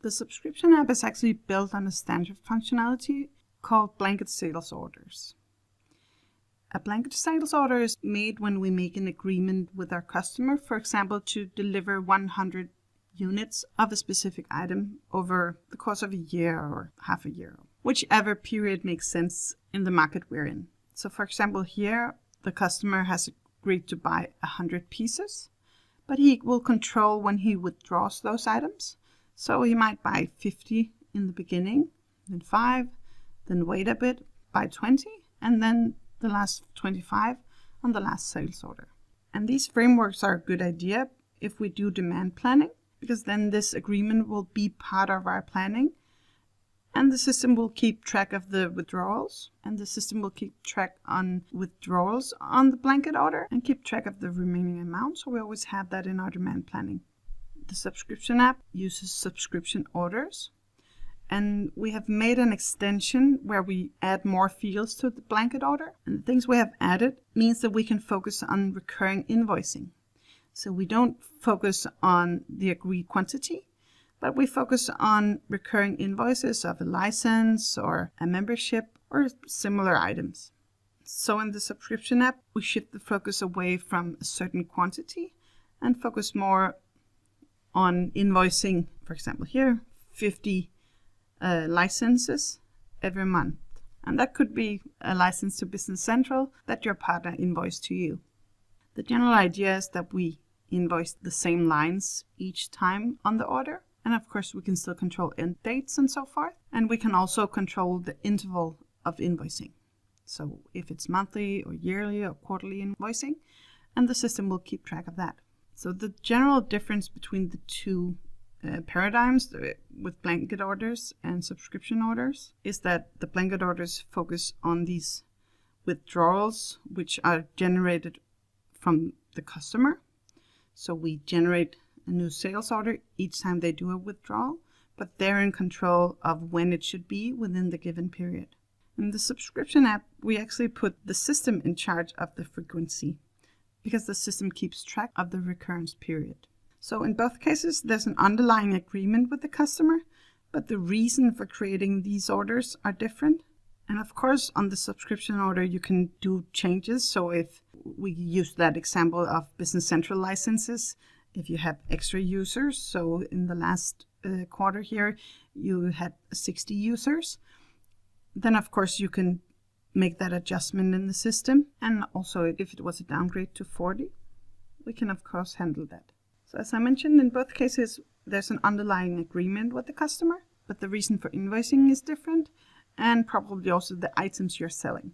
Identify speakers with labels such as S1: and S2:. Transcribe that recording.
S1: The subscription app is actually built on a standard functionality called blanket sales orders. A blanket sales order is made when we make an agreement with our customer, for example, to deliver 100 units of a specific item over the course of a year or half a year, whichever period makes sense in the market we're in. So for example, here the customer has agreed to buy 100 pieces, but he will control when he withdraws those items. So he might buy 50 in the beginning, then 5, then wait a bit, buy 20, and then the last 25 on the last sales order. And these frameworks are a good idea if we do demand planning, because then this agreement will be part of our planning, and the system will keep track of the withdrawals, and the system will keep track on withdrawals on the blanket order and keep track of the remaining amount, so we always have that in our demand planning. The subscription app uses subscription orders, and we have made an extension where we add more fields to the blanket order. And the things we have added means that we can focus on recurring invoicing. So we don't focus on the agreed quantity, but we focus on recurring invoices of a license or a membership or similar items. So in the subscription app, we shift the focus away from a certain quantity and focus more on invoicing, for example here, 50 licenses every month. And that could be a license to Business Central that your partner invoiced to you. The general idea is that we invoice the same lines each time on the order. And of course, we can still control end dates and so forth. And we can also control the interval of invoicing. So if it's monthly or yearly or quarterly invoicing, and the system will keep track of that. So the general difference between the two paradigms with blanket orders and subscription orders is that the blanket orders focus on these withdrawals, which are generated from the customer. So we generate a new sales order each time they do a withdrawal, but they're in control of when it should be within the given period. In the subscription app, we actually put the system in charge of the frequency, because the system keeps track of the recurrence period. So in both cases, there's an underlying agreement with the customer, but the reason for creating these orders are different. And of course, on the subscription order, you can do changes. So if we use that example of Business Central licenses, if you have extra users, so in the last quarter here, you had 60 users, then of course you can make that adjustment in the system. And also if it was a downgrade to 40, we can of course handle that. So as I mentioned, in both cases, there's an underlying agreement with the customer, but the reason for invoicing is different, and probably also the items you're selling.